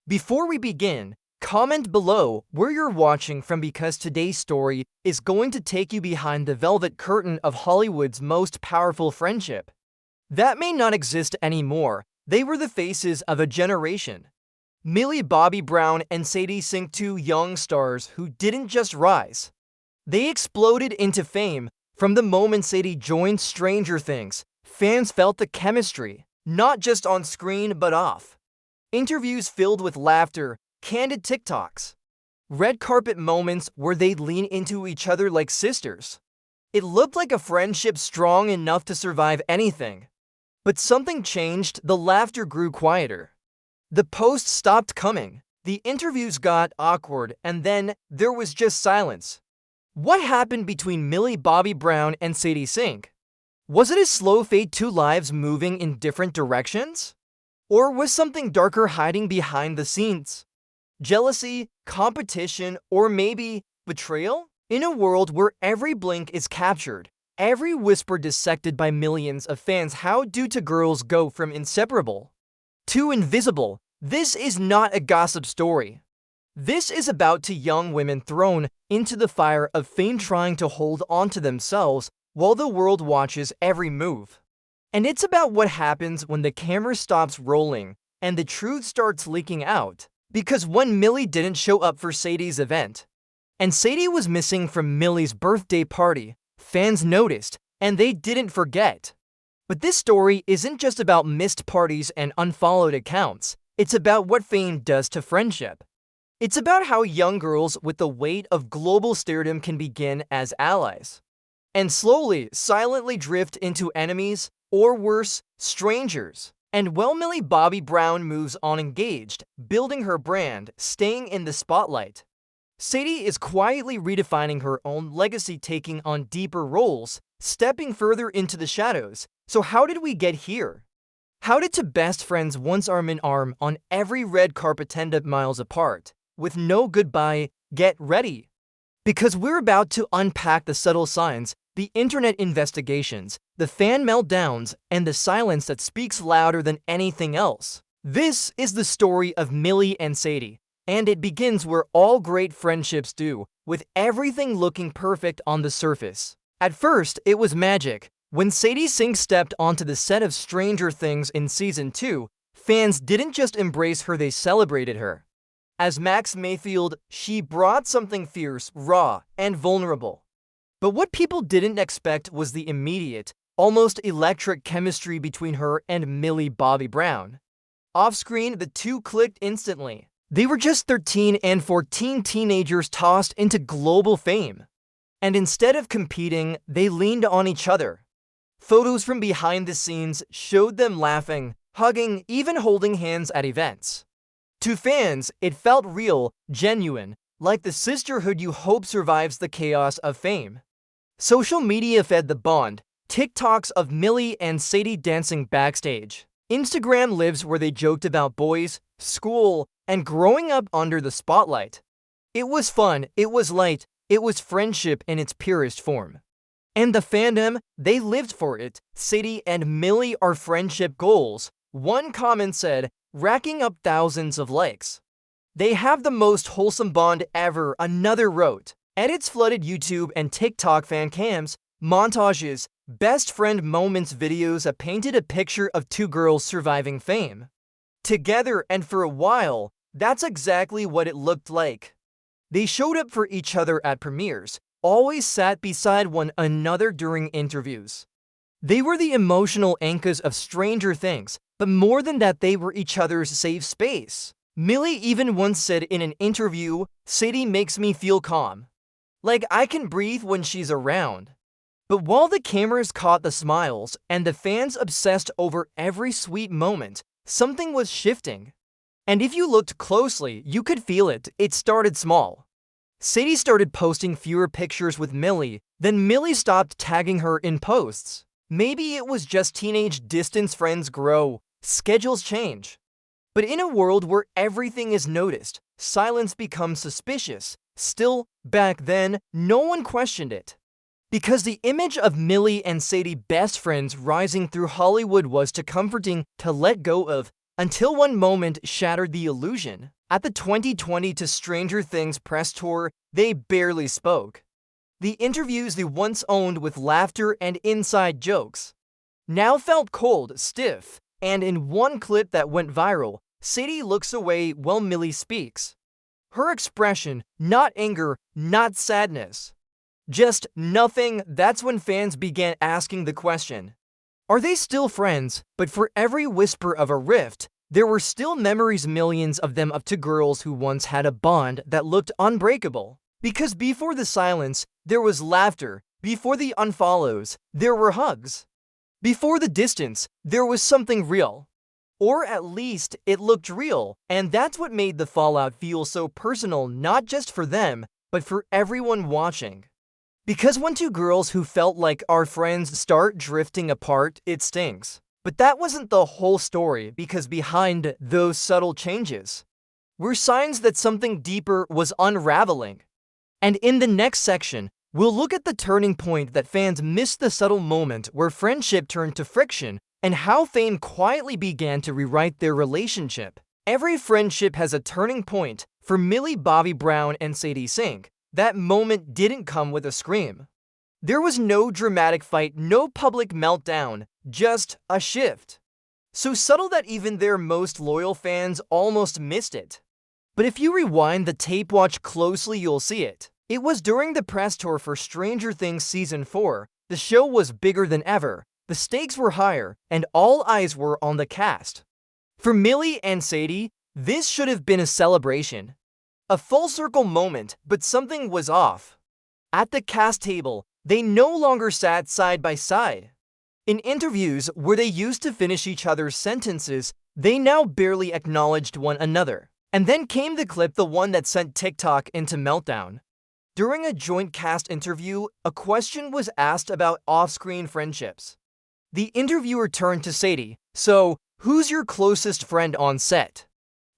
Before we begin, comment below where you're watching from because today's story is going to take you behind the velvet curtain of Hollywood's most powerful friendship. That may not exist anymore. They were the faces of a generation. Millie Bobby Brown and Sadie Sink, two young stars who didn't just rise. They exploded into fame. From the moment Sadie joined Stranger Things, fans felt the chemistry, not just on screen but off. Interviews filled with laughter, candid TikToks, red carpet moments where they'd lean into each other like sisters. It looked like a friendship strong enough to survive anything. But something changed. The laughter grew quieter. The posts stopped coming. The interviews got awkward, and then there was just silence. What happened between Millie Bobby Brown and Sadie Sink? Was it a slow fade, two lives moving in different directions? Or was something darker hiding behind the scenes? Jealousy, competition, or maybe betrayal? In a world where every blink is captured, every whisper dissected by millions of fans, how do two girls go from inseparable to invisible? This is not a gossip story. This is about two young women thrown into the fire of fame, trying to hold on to themselves while the world watches every move. And it's about what happens when the camera stops rolling and the truth starts leaking out. Because when Millie didn't show up for Sadie's event, and Sadie was missing from Millie's birthday party, fans noticed, and they didn't forget. But this story isn't just about missed parties and unfollowed accounts. It's about what fame does to friendship. It's about how young girls with the weight of global stardom can begin as allies, and slowly, silently drift into enemies, or worse, strangers. And while Millie Bobby Brown moves on engaged, building her brand, staying in the spotlight, Sadie is quietly redefining her own legacy, taking on deeper roles, stepping further into the shadows. So how did we get here? How did two best friends once arm in arm on every red carpet end up miles apart, with no goodbye? Get ready, because we're about to unpack the subtle signs, the internet investigations, the fan meltdowns, and the silence that speaks louder than anything else. This is the story of Millie and Sadie, and it begins where all great friendships do, with everything looking perfect on the surface. At first, it was magic. When Sadie Sink stepped onto the set of Stranger Things in Season 2, fans didn't just embrace her, they celebrated her. As Max Mayfield, she brought something fierce, raw, and vulnerable. But what people didn't expect was the immediate, almost electric chemistry between her and Millie Bobby Brown. Off-screen, the two clicked instantly. They were just 13 and 14 teenagers tossed into global fame. And instead of competing, they leaned on each other. Photos from behind the scenes showed them laughing, hugging, even holding hands at events. To fans, it felt real, genuine, like the sisterhood you hope survives the chaos of fame. Social media fed the bond. TikToks of Millie and Sadie dancing backstage. Instagram lives where they joked about boys, school, and growing up under the spotlight. It was fun, it was light, it was friendship in its purest form. And the fandom, they lived for it. Sadie and Millie are friendship goals. One comment said, racking up thousands of likes. They have the most wholesome bond ever, another wrote. Edits flooded YouTube and TikTok, fan cams, montages, best friend moments videos that painted a picture of two girls surviving fame together, and for a while, that's exactly what it looked like. They showed up for each other at premieres, always sat beside one another during interviews. They were the emotional anchors of Stranger Things, but more than that, they were each other's safe space. Millie even once said in an interview, "Sadie makes me feel calm. Like I can breathe when she's around." But while the cameras caught the smiles and the fans obsessed over every sweet moment, something was shifting. And if you looked closely, you could feel it. It started small. Sadie started posting fewer pictures with Millie, then Millie stopped tagging her in posts. Maybe it was just teenage distance, friends grow, schedules change. But in a world where everything is noticed, silence becomes suspicious. Still, back then, no one questioned it. Because the image of Millie and Sadie, best friends rising through Hollywood, was too comforting to let go of. Until one moment shattered the illusion. At the 2020 to Stranger Things press tour, they barely spoke. The interviews they once owned with laughter and inside jokes now felt cold, stiff, and in one clip that went viral, Sadie looks away while Millie speaks. Her expression, not anger, not sadness. Just nothing. That's when fans began asking the question, are they still friends? But for every whisper of a rift, there were still memories, millions of them, of two girls who once had a bond that looked unbreakable. Because before the silence, there was laughter. Before the unfollows, there were hugs. Before the distance, there was something real. Or at least, it looked real. And that's what made the fallout feel so personal, not just for them, but for everyone watching. Because when two girls who felt like our friends start drifting apart, it stings. But that wasn't the whole story, because behind those subtle changes were signs that something deeper was unraveling. And in the next section, we'll look at the turning point that fans missed, the subtle moment where friendship turned to friction, and how fame quietly began to rewrite their relationship. Every friendship has a turning point. For Millie Bobby Brown and Sadie Sink, that moment didn't come with a scream. There was no dramatic fight, no public meltdown, just a shift. So subtle that even their most loyal fans almost missed it. But if you rewind the tape, watch closely, you'll see it. It was during the press tour for Stranger Things Season 4. The show was bigger than ever, the stakes were higher, and all eyes were on the cast. For Millie and Sadie, this should have been a celebration. A full circle moment, but something was off. At the cast table, they no longer sat side by side. In interviews where they used to finish each other's sentences, they now barely acknowledged one another. And then came the clip, the one that sent TikTok into meltdown. During a joint cast interview, a question was asked about off-screen friendships. The interviewer turned to Sadie, "So, who's your closest friend on set?"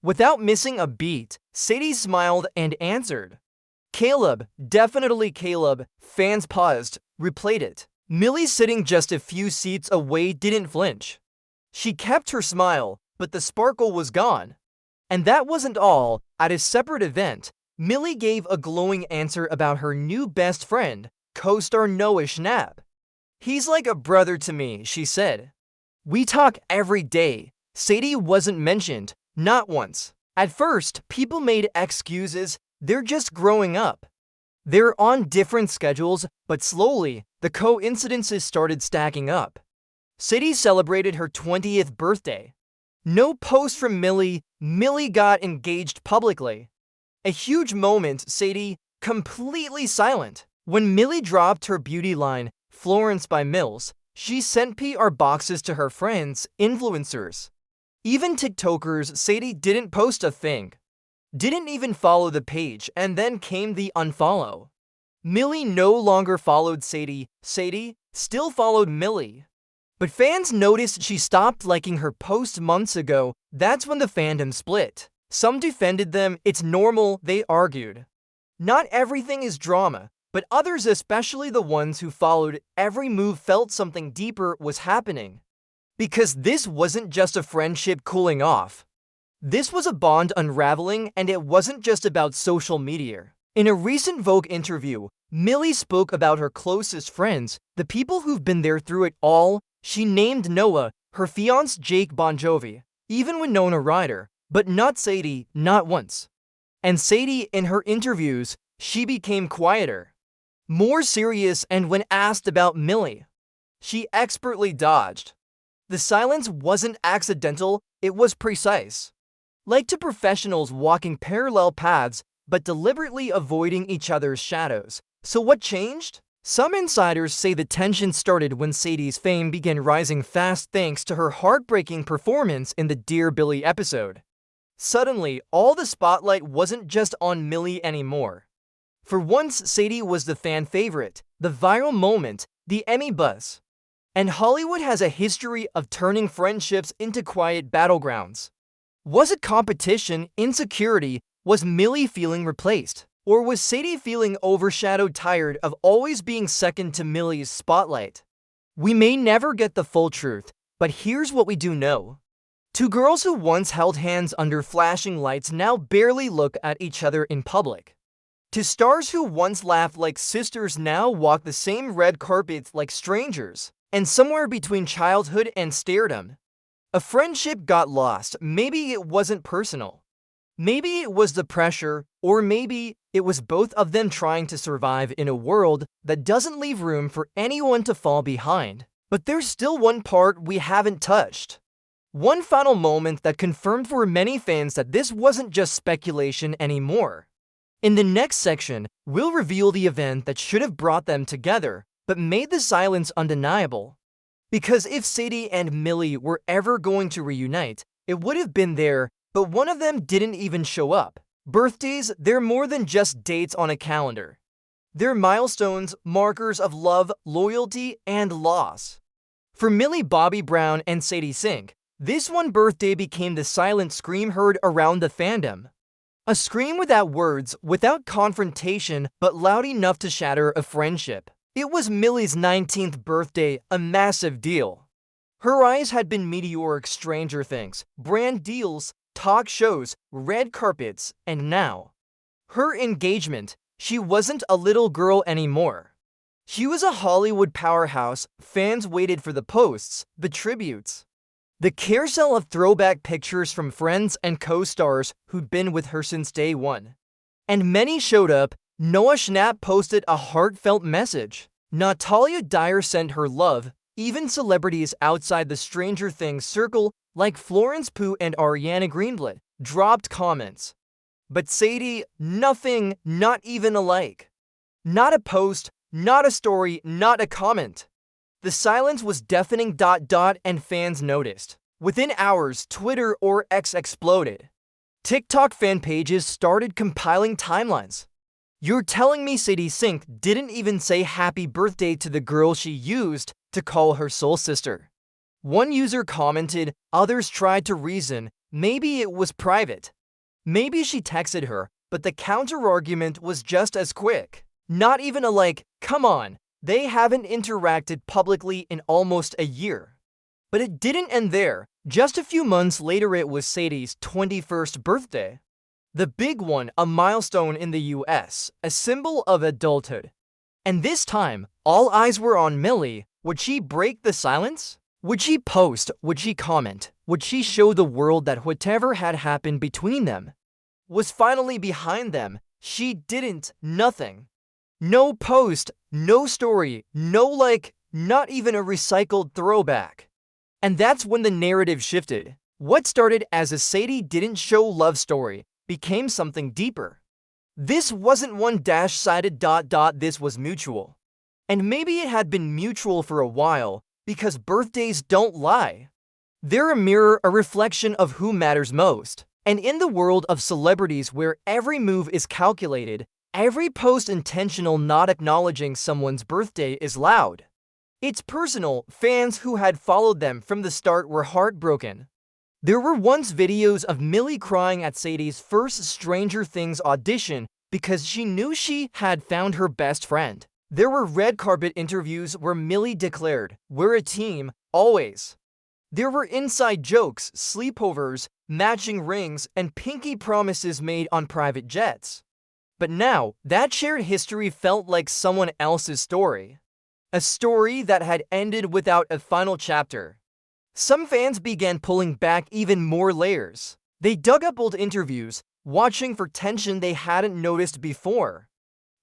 Without missing a beat, Sadie smiled and answered, "Caleb, definitely Caleb." Fans paused, replayed it. Millie, sitting just a few seats away, didn't flinch. She kept her smile, but the sparkle was gone. And that wasn't all. At a separate event, Millie gave a glowing answer about her new best friend, co-star Noah Schnapp. "He's like a brother to me," she said. "We talk every day." Sadie wasn't mentioned, not once. At first, people made excuses. They're just growing up. They're on different schedules, but slowly, the coincidences started stacking up. Sadie celebrated her 20th birthday. No post from Millie. Millie got engaged publicly. A huge moment. Sadie, completely silent. When Millie dropped her beauty line, Florence by Mills, she sent PR boxes to her friends, influencers, even TikTokers. Sadie didn't post a thing. Didn't even follow the page, and then came the unfollow. Millie no longer followed Sadie. Sadie still followed Millie. But fans noticed she stopped liking her post months ago. That's when the fandom split. Some defended them. It's normal, they argued. Not everything is drama, but others, especially the ones who followed every move, felt something deeper was happening. Because this wasn't just a friendship cooling off. This was a bond unraveling, and it wasn't just about social media. In a recent Vogue interview, Millie spoke about her closest friends, the people who've been there through it all. She named Noah, her fiancé Jake Bon Jovi, even Winona Ryder, but not Sadie, not once. And Sadie, in her interviews, she became quieter, more serious, and when asked about Millie, she expertly dodged. The silence wasn't accidental, it was precise. Like two professionals walking parallel paths, but deliberately avoiding each other's shadows. So what changed? Some insiders say the tension started when Sadie's fame began rising fast thanks to her heartbreaking performance in the Dear Billy episode. Suddenly, all the spotlight wasn't just on Millie anymore. For once, Sadie was the fan favorite, the viral moment, the Emmy buzz. And Hollywood has a history of turning friendships into quiet battlegrounds. Was it competition, insecurity? Was Millie feeling replaced? Or was Sadie feeling overshadowed, tired of always being second to Millie's spotlight? We may never get the full truth, but here's what we do know. Two girls who once held hands under flashing lights now barely look at each other in public. To stars who once laughed like sisters now walk the same red carpets like strangers. And somewhere between childhood and stardom, a friendship got lost. Maybe it wasn't personal. Maybe it was the pressure, or maybe it was both of them trying to survive in a world that doesn't leave room for anyone to fall behind. But there's still one part we haven't touched. One final moment that confirmed for many fans that this wasn't just speculation anymore. In the next section, we'll reveal the event that should have brought them together, but made the silence undeniable. Because if Sadie and Millie were ever going to reunite, it would have been there, but one of them didn't even show up. Birthdays, they're more than just dates on a calendar. They're milestones, markers of love, loyalty, and loss. For Millie Bobby Brown and Sadie Sink, this one birthday became the silent scream heard around the fandom. A scream without words, without confrontation, but loud enough to shatter a friendship. It was Millie's 19th birthday, a massive deal. Her rise had been meteoric. Stranger Things, brand deals, talk shows, red carpets, and now, her engagement. She wasn't a little girl anymore. She was a Hollywood powerhouse. Fans waited for the posts, the tributes, the carousel of throwback pictures from friends and co-stars who'd been with her since day one. And many showed up. Noah Schnapp posted a heartfelt message. Natalia Dyer sent her love. Even celebrities outside the Stranger Things circle, like Florence Pugh and Ariana Greenblatt, dropped comments. But Sadie, nothing, not even a like. Not a post, not a story, not a comment. The silence was deafening. And fans noticed. Within hours, Twitter or X exploded. TikTok fan pages started compiling timelines. You're telling me Sadie Sink didn't even say happy birthday to the girl she used to call her soul sister? One user commented, others tried to reason, maybe it was private. Maybe she texted her, but the counter-argument was just as quick. Not even a like, come on, they haven't interacted publicly in almost a year. But it didn't end there. Just a few months later it was Sadie's 21st birthday. The big one, a milestone in the US, a symbol of adulthood. And this time, all eyes were on Millie. Would she break the silence? Would she post? Would she comment? Would she show the world that whatever had happened between them was finally behind them? She didn't. Nothing. No post, no story, no like, not even a recycled throwback. And that's when the narrative shifted. What started as a Sadie didn't show love story became something deeper. This wasn't one-sided. This was mutual. And maybe it had been mutual for a while, because birthdays don't lie. They're a mirror, a reflection of who matters most. And in the world of celebrities where every move is calculated, every post intentional, not acknowledging someone's birthday is loud. It's personal. Fans who had followed them from the start were heartbroken. There were once videos of Millie crying at Sadie's first Stranger Things audition because she knew she had found her best friend. There were red carpet interviews where Millie declared, "We're a team, always." There were inside jokes, sleepovers, matching rings, and pinky promises made on private jets. But now, that shared history felt like someone else's story. A story that had ended without a final chapter. Some fans began pulling back even more layers. They dug up old interviews, watching for tension they hadn't noticed before.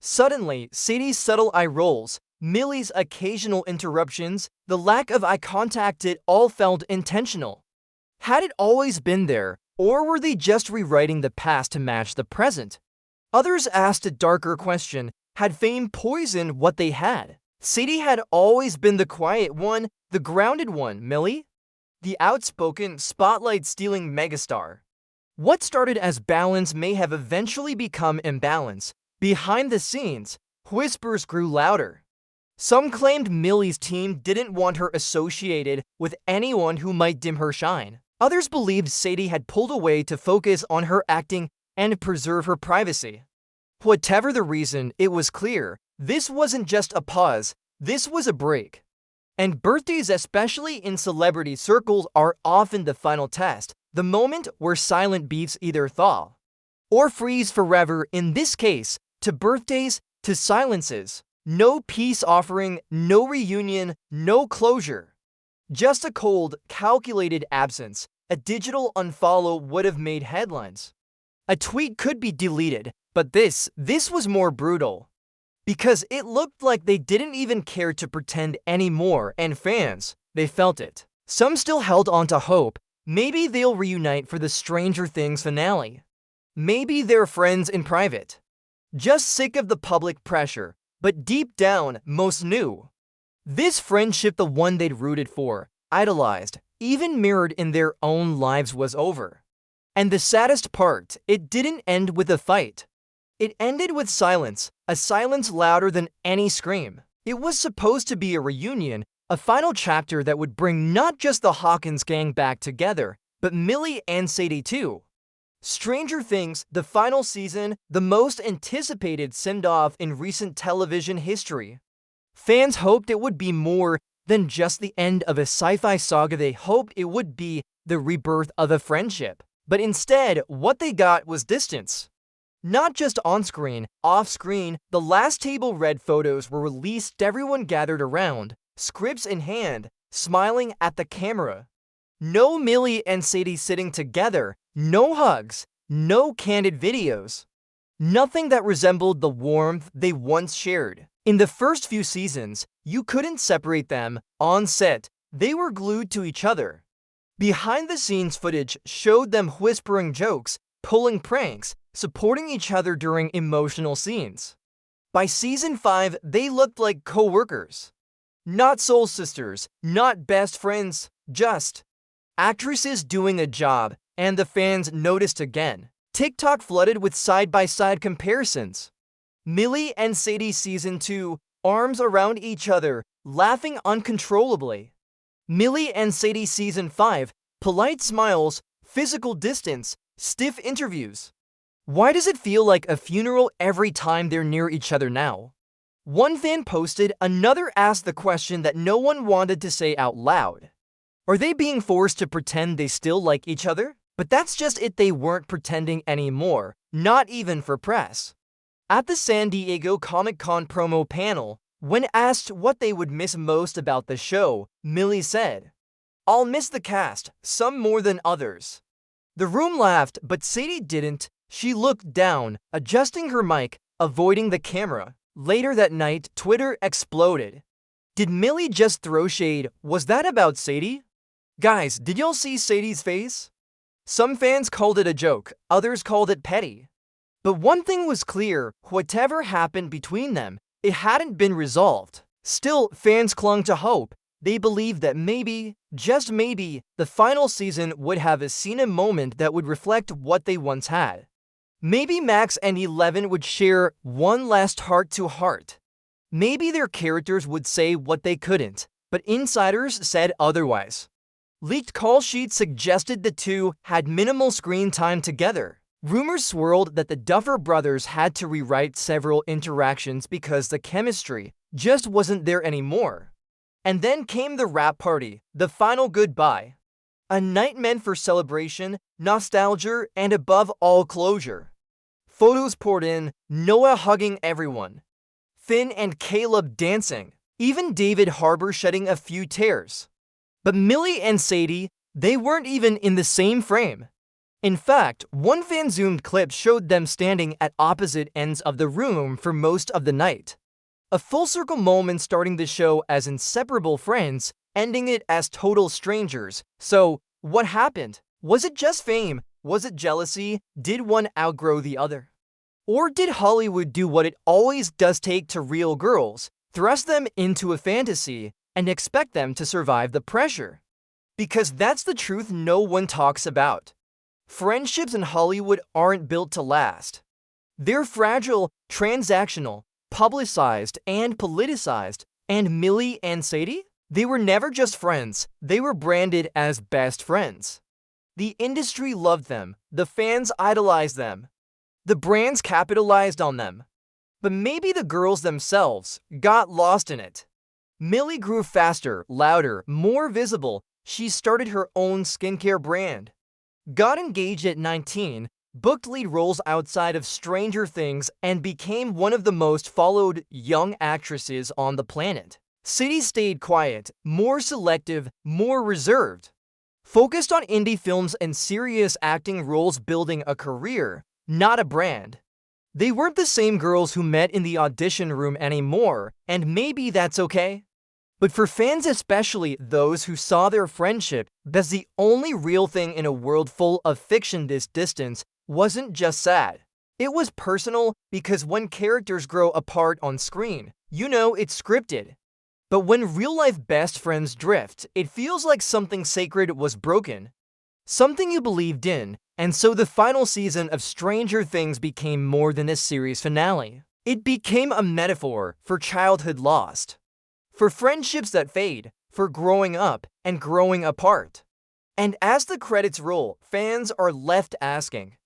Suddenly, Sadie's subtle eye rolls, Millie's occasional interruptions, the lack of eye contact, it all felt intentional. Had it always been there, or were they just rewriting the past to match the present? Others asked a darker question, had fame poisoned what they had? Sadie had always been the quiet one, the grounded one. Millie? The outspoken, spotlight-stealing megastar. What started as balance may have eventually become imbalance. Behind the scenes, whispers grew louder. Some claimed Millie's team didn't want her associated with anyone who might dim her shine. Others believed Sadie had pulled away to focus on her acting and preserve her privacy. Whatever the reason, it was clear, this wasn't just a pause, this was a break. And birthdays, especially in celebrity circles, are often the final test, the moment where silent beefs either thaw or freeze forever. In this case, to birthdays, to silences. No peace offering, no reunion, no closure. Just a cold, calculated absence. A digital unfollow would have made headlines. A tweet could be deleted, but this was more brutal. Because it looked like they didn't even care to pretend anymore, and fans, they felt it. Some still held on to hope. Maybe they'll reunite for the Stranger Things finale. Maybe they're friends in private. Just sick of the public pressure, but deep down, most knew. This friendship, the one they'd rooted for, idolized, even mirrored in their own lives, was over. And the saddest part, it didn't end with a fight. It ended with silence, a silence louder than any scream. It was supposed to be a reunion, a final chapter that would bring not just the Hawkins gang back together, but Millie and Sadie too. Stranger Things, the final season, the most anticipated send-off in recent television history. Fans hoped it would be more than just the end of a sci-fi saga. They hoped it would be the rebirth of a friendship. But instead, what they got was distance. Not just on-screen, off-screen. The last table read photos were released, everyone gathered around, scripts in hand, smiling at the camera. No Millie and Sadie sitting together, no hugs, no candid videos. Nothing that resembled the warmth they once shared. In the first few seasons, you couldn't separate them. On set, they were glued to each other. Behind-the-scenes footage showed them whispering jokes, pulling pranks, supporting each other during emotional scenes. By season 5, they looked like co-workers. Not soul sisters, not best friends, just actresses doing a job, and the fans noticed again. TikTok flooded with side-by-side comparisons. Millie and Sadie season 2, arms around each other, laughing uncontrollably. Millie and Sadie season 5, polite smiles, physical distance, stiff interviews. Why does it feel like a funeral every time they're near each other now? One fan posted, another asked the question that no one wanted to say out loud. Are they being forced to pretend they still like each other? But that's just it, they weren't pretending anymore, not even for press. At the San Diego Comic-Con promo panel, when asked what they would miss most about the show, Millie said, "I'll miss the cast, some more than others." The room laughed, but Sadie didn't. She looked down, adjusting her mic, avoiding the camera. Later that night, Twitter exploded. Did Millie just throw shade? Was that about Sadie? Guys, did y'all see Sadie's face? Some fans called it a joke, others called it petty. But one thing was clear, whatever happened between them, it hadn't been resolved. Still, fans clung to hope. They believed that maybe, just maybe, the final season would have a scene, a moment that would reflect what they once had. Maybe Max and Eleven would share one last heart-to-heart. Maybe their characters would say what they couldn't, but insiders said otherwise. Leaked call sheets suggested the two had minimal screen time together. Rumors swirled that the Duffer brothers had to rewrite several interactions because the chemistry just wasn't there anymore. And then came the wrap party, the final goodbye. A night meant for celebration, nostalgia, and above all, closure. Photos poured in, Noah hugging everyone. Finn and Caleb dancing. Even David Harbour shedding a few tears. But Millie and Sadie, they weren't even in the same frame. In fact, one fan-zoomed clip showed them standing at opposite ends of the room for most of the night. A full-circle moment, starting the show as inseparable friends, ending it as total strangers. So, what happened? Was it just fame? Was it jealousy? Did one outgrow the other? Or did Hollywood do what it always does, take to real girls, thrust them into a fantasy, and expect them to survive the pressure? Because that's the truth no one talks about. Friendships in Hollywood aren't built to last. They're fragile, transactional, publicized, and politicized. And Millie and Sadie? They were never just friends. They were branded as best friends. The industry loved them. The fans idolized them. The brands capitalized on them. But maybe the girls themselves got lost in it. Millie grew faster, louder, more visible. She started her own skincare brand. Got engaged at 19, booked lead roles outside of Stranger Things, and became one of the most followed young actresses on the planet. Sadie stayed quiet, more selective, more reserved. Focused on indie films and serious acting roles, building a career, not a brand. They weren't the same girls who met in the audition room anymore, and maybe that's okay. But for fans, especially those who saw their friendship as the only real thing in a world full of fiction, this distance wasn't just sad. It was personal, because when characters grow apart on screen, you know it's scripted. But when real-life best friends drift, it feels like something sacred was broken. Something you believed in, and so the final season of Stranger Things became more than a series finale. It became a metaphor for childhood lost, for friendships that fade, for growing up and growing apart. And as the credits roll, fans are left asking,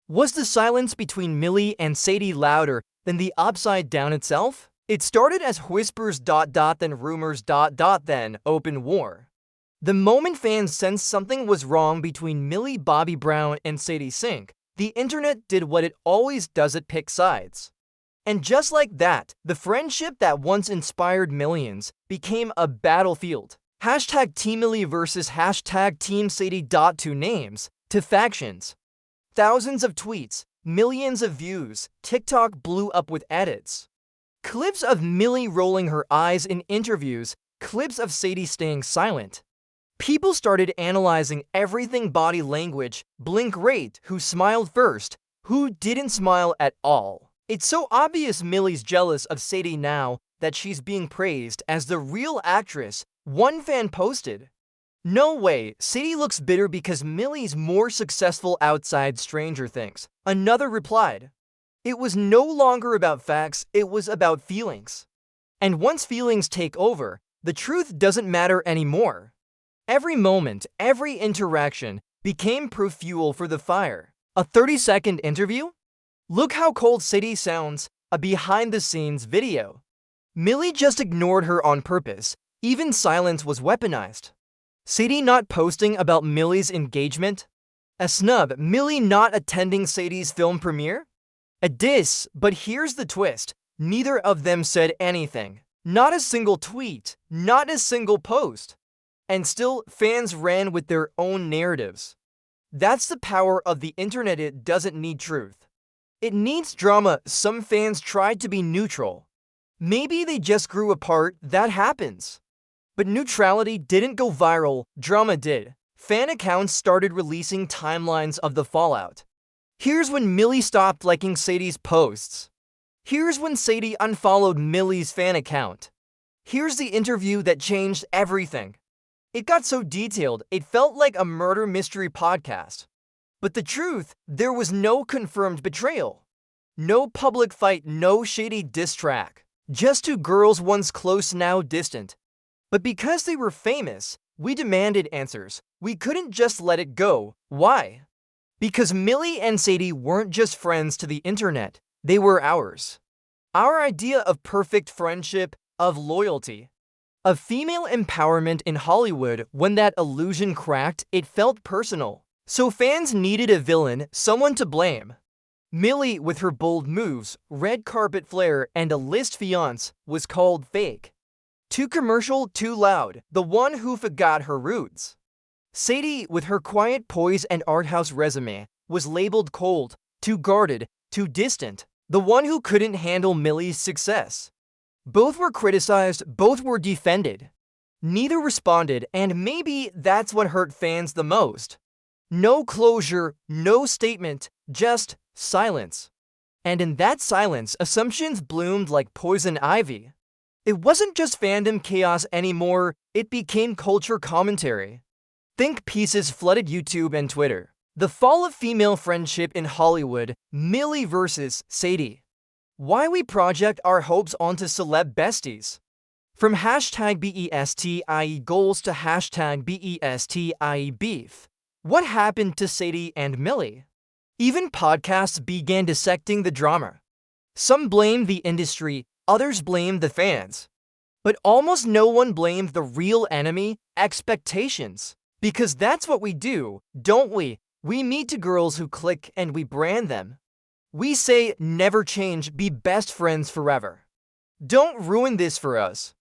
was the silence between Millie and Sadie louder than the upside down itself? It started as whispers, then rumors, then open war. The moment fans sensed something was wrong between Millie Bobby Brown and Sadie Sink, the internet did what it always does: it picked sides. And just like that, the friendship that once inspired millions became a battlefield. Hashtag Team Millie versus hashtag Team Sadie. Two names, two factions. Thousands of tweets, millions of views. TikTok blew up with edits. Clips of Millie rolling her eyes in interviews, clips of Sadie staying silent. People started analyzing everything: body language, blink rate, who smiled first, who didn't smile at all. It's so obvious Millie's jealous of Sadie now that she's being praised as the real actress. One fan posted, "No way, Sadie looks bitter because Millie's more successful outside Stranger Things." Another replied, "It was no longer about facts, it was about feelings. And once feelings take over, the truth doesn't matter anymore." Every moment, every interaction became proof, fuel for the fire. A 30-second interview? Look how cold Sadie sounds. A behind-the-scenes video. Millie just ignored her on purpose. Even silence was weaponized. Sadie not posting about Millie's engagement? A snub. Millie not attending Sadie's film premiere? A diss. But here's the twist. Neither of them said anything. Not a single tweet. Not a single post. And still, fans ran with their own narratives. That's the power of the internet. It doesn't need truth. It needs drama. Some fans tried to be neutral. Maybe they just grew apart. That happens. But neutrality didn't go viral. Drama did. Fan accounts started releasing timelines of the fallout. Here's when Millie stopped liking Sadie's posts. Here's when Sadie unfollowed Millie's fan account. Here's the interview that changed everything. It got so detailed, it felt like a murder mystery podcast. But the truth, there was no confirmed betrayal. No public fight, no shady diss track. Just two girls once close, now distant. But because they were famous, we demanded answers. We couldn't just let it go. Why? Because Millie and Sadie weren't just friends to the internet. They were ours. Our idea of perfect friendship, of loyalty, of female empowerment in Hollywood. When that illusion cracked, it felt personal. So fans needed a villain, someone to blame. Millie, with her bold moves, red carpet flair, and a list fiance, was called fake. Too commercial, too loud, the one who forgot her roots. Sadie, with her quiet poise and art house resume, was labeled cold, too guarded, too distant, the one who couldn't handle Millie's success. Both were criticized, both were defended. Neither responded, and maybe that's what hurt fans the most. No closure, no statement, just silence. And in that silence, assumptions bloomed like poison ivy. It wasn't just fandom chaos anymore, it became culture commentary. Think pieces flooded YouTube and Twitter. The fall of female friendship in Hollywood, Millie versus Sadie. Why we project our hopes onto celeb besties. From hashtag BESTIE goals to hashtag BESTIE beef. What happened to Sadie and Millie? Even podcasts began dissecting the drama. Some blamed the industry, others blamed the fans. But almost no one blamed the real enemy, expectations. Because that's what we do, don't we? We meet two girls who click and we brand them. We say, never change, be best friends forever. Don't ruin this for us.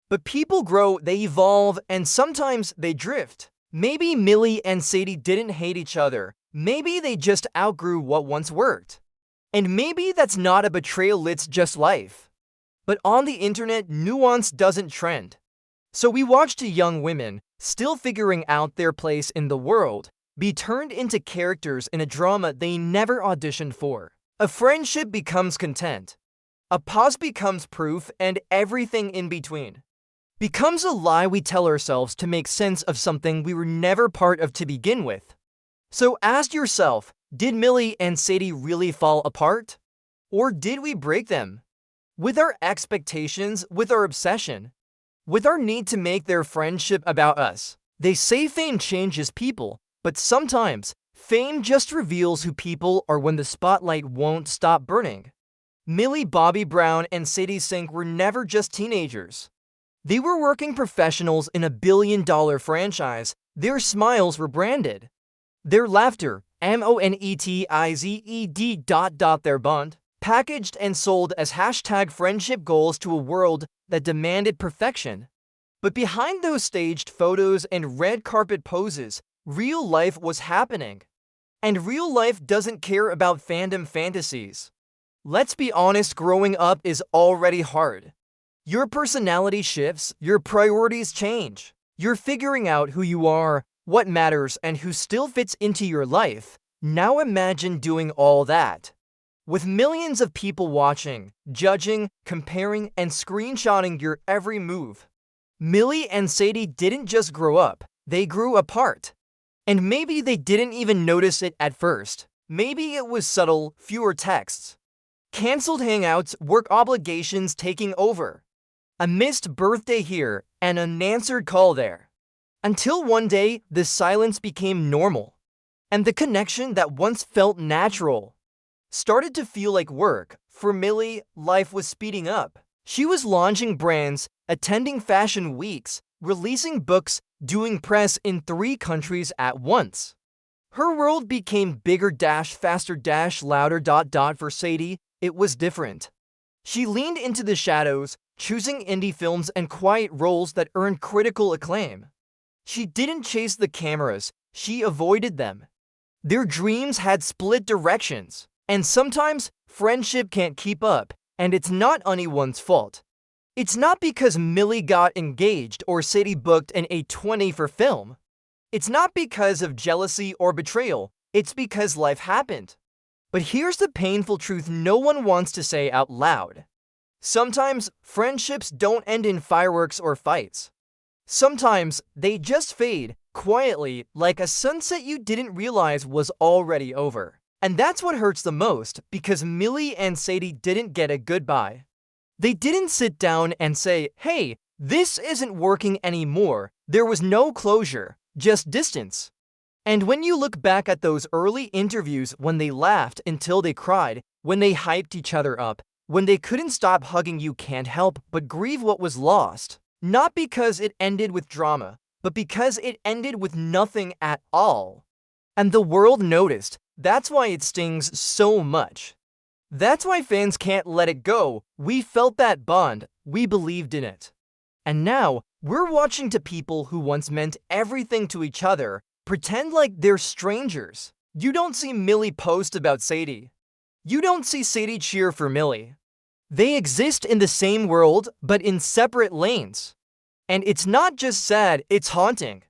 But people grow, they evolve, and sometimes they drift. Maybe Millie and Sadie didn't hate each other. Maybe they just outgrew what once worked. And maybe that's not a betrayal, it's just life. But on the internet, nuance doesn't trend. So we watch two young women, still figuring out their place in the world, be turned into characters in a drama they never auditioned for. A friendship becomes content. A pause becomes proof, and everything in between becomes a lie we tell ourselves to make sense of something we were never part of to begin with. So ask yourself, did Millie and Sadie really fall apart? Or did we break them? With our expectations, with our obsession, with our need to make their friendship about us. They say fame changes people, but sometimes fame just reveals who people are when the spotlight won't stop burning. Millie Bobby Brown and Sadie Sink were never just teenagers. They were working professionals in a billion-dollar franchise. Their smiles were branded. Their laughter, monetized. Their bond, packaged and sold as hashtag friendship goals to a world that demanded perfection. But behind those staged photos and red carpet poses, real life was happening. And real life doesn't care about fandom fantasies. Let's be honest, growing up is already hard. Your personality shifts, your priorities change. You're figuring out who you are, what matters, and who still fits into your life. Now imagine doing all that with millions of people watching, judging, comparing, and screenshotting your every move. Millie and Sadie didn't just grow up, they grew apart. And maybe they didn't even notice it at first. Maybe it was subtle, fewer texts, canceled hangouts, work obligations taking over, a missed birthday here, an unanswered call there. Until one day, the silence became normal. And the connection that once felt natural started to feel like work. For Millie, life was speeding up. She was launching brands, attending fashion weeks, releasing books, doing press in 3 countries at once. Her world became bigger, faster, louder. For Sadie, it was different. She leaned into the shadows, choosing indie films and quiet roles that earned critical acclaim. She didn't chase the cameras, she avoided them. Their dreams had split directions. And sometimes, friendship can't keep up, and it's not anyone's fault. It's not because Millie got engaged or Sadie booked an A20 for film. It's not because of jealousy or betrayal. It's because life happened. But here's the painful truth no one wants to say out loud. Sometimes, friendships don't end in fireworks or fights. Sometimes, they just fade, quietly, like a sunset you didn't realize was already over. And that's what hurts the most, because Millie and Sadie didn't get a goodbye. They didn't sit down and say, hey, this isn't working anymore. There was no closure, just distance. And when you look back at those early interviews when they laughed until they cried, when they hyped each other up, when they couldn't stop hugging, you can't help but grieve what was lost. Not because it ended with drama, but because it ended with nothing at all. And the world noticed. That's why it stings so much. That's why fans can't let it go. We felt that bond. We believed in it. And now, we're watching two people who once meant everything to each other pretend like they're strangers. You don't see Millie post about Sadie. You don't see Sadie cheer for Millie. They exist in the same world, but in separate lanes. And it's not just sad, it's haunting.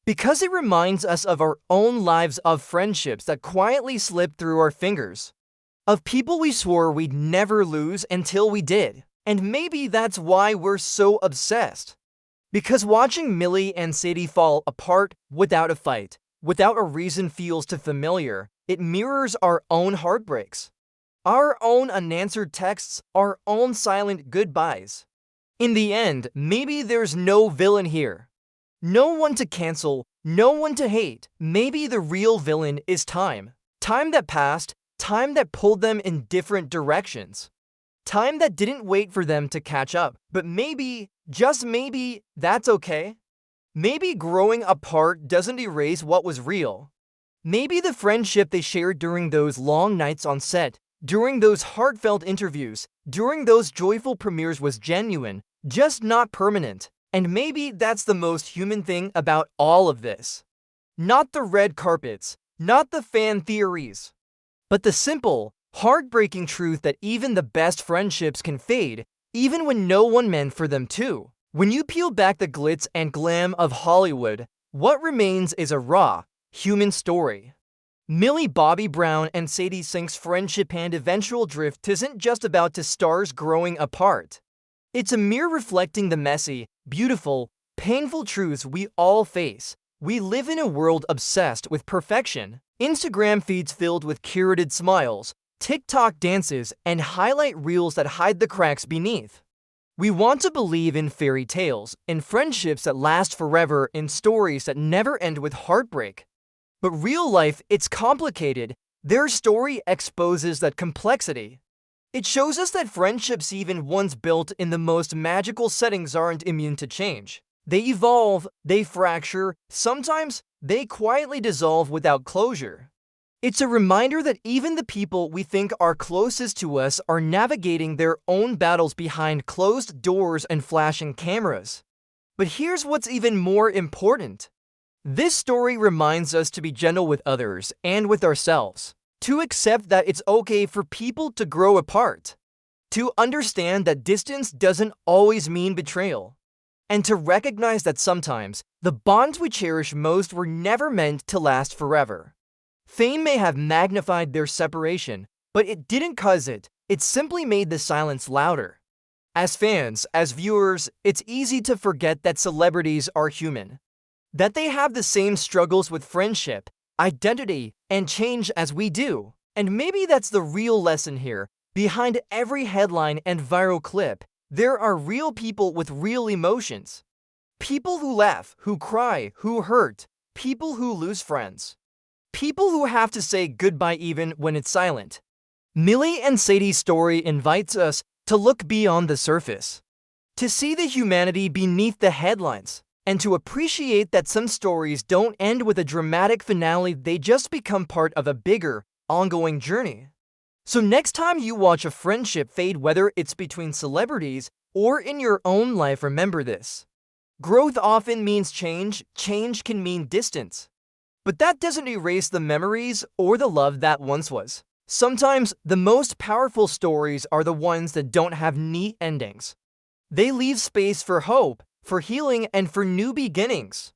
Because it reminds us of our own lives, of friendships that quietly slipped through our fingers, of people we swore we'd never lose until we did. And maybe that's why we're so obsessed. Because watching Millie and Sadie fall apart without a fight, without a reason feels too familiar. It mirrors our own heartbreaks, our own unanswered texts, our own silent goodbyes. In the end, maybe there's no villain here. No one to cancel, no one to hate. Maybe the real villain is time. Time that passed, time that pulled them in different directions. Time that didn't wait for them to catch up, but maybe, Just maybe that's okay. Maybe growing apart doesn't erase what was real. Maybe the friendship they shared during those long nights on set, during those heartfelt interviews, during those joyful premieres was genuine, just not permanent. And maybe that's the most human thing about all of this. Not the red carpets, not the fan theories, but the simple, heartbreaking truth that even the best friendships can fade, even when no one meant for them to. When you peel back the glitz and glam of Hollywood, what remains is a raw, human story. Millie Bobby Brown and Sadie Sink's friendship and eventual drift isn't just about two stars growing apart. It's a mirror reflecting the messy, beautiful, painful truths we all face. We live in a world obsessed with perfection. Instagram feeds filled with curated smiles, TikTok dances, and highlight reels that hide the cracks beneath. We want to believe in fairy tales, in friendships that last forever, in stories that never end with heartbreak. But real life, it's complicated. Their story exposes that complexity. It shows us that friendships, even ones built in the most magical settings, aren't immune to change. They evolve, they fracture, sometimes they quietly dissolve without closure. It's a reminder that even the people we think are closest to us are navigating their own battles behind closed doors and flashing cameras. But here's what's even more important. This story reminds us to be gentle with others and with ourselves, to accept that it's okay for people to grow apart, to understand that distance doesn't always mean betrayal, and to recognize that sometimes the bonds we cherish most were never meant to last forever. Fame may have magnified their separation, but it didn't cause it. It simply made the silence louder. As fans, as viewers, it's easy to forget that celebrities are human, that they have the same struggles with friendship, identity, and change as we do. And maybe that's the real lesson here. Behind every headline and viral clip, there are real people with real emotions. People who laugh, who cry, who hurt, people who lose friends. People who have to say goodbye even when it's silent. Millie and Sadie's story invites us to look beyond the surface, to see the humanity beneath the headlines, and to appreciate that some stories don't end with a dramatic finale, they just become part of a bigger, ongoing journey. So next time you watch a friendship fade, whether it's between celebrities or in your own life, remember this. Growth often means change. Change can mean distance. But that doesn't erase the memories or the love that once was. Sometimes the most powerful stories are the ones that don't have neat endings. They leave space for hope, for healing, and for new beginnings.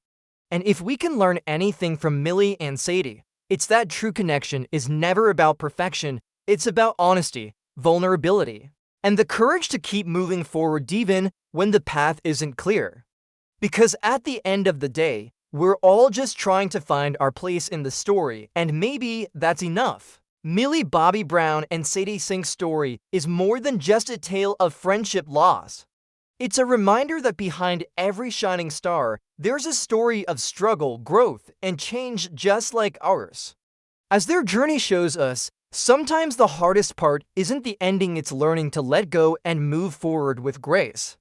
And if we can learn anything from Millie and Sadie, it's that true connection is never about perfection. It's about honesty, vulnerability, and the courage to keep moving forward even when the path isn't clear. Because at the end of the day, we're all just trying to find our place in the story, and maybe that's enough. Millie Bobby Brown and Sadie Sink's story is more than just a tale of friendship loss. It's a reminder that behind every shining star, there's a story of struggle, growth, and change just like ours. As their journey shows us, sometimes the hardest part isn't the ending, it's learning to let go and move forward with grace.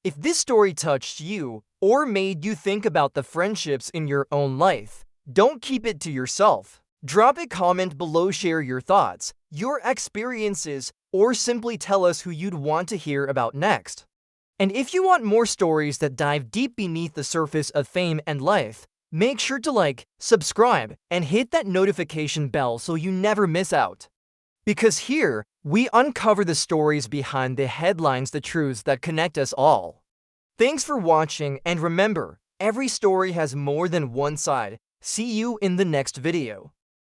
If this story touched you or made you think about the friendships in your own life, don't keep it to yourself. Drop a comment below, share your thoughts, your experiences, or simply tell us who you'd want to hear about next. And if you want more stories that dive deep beneath the surface of fame and life, make sure to like, subscribe, and hit that notification bell so you never miss out. Because here, we uncover the stories behind the headlines, the truths that connect us all. Thanks for watching, and remember, every story has more than one side. See you in the next video.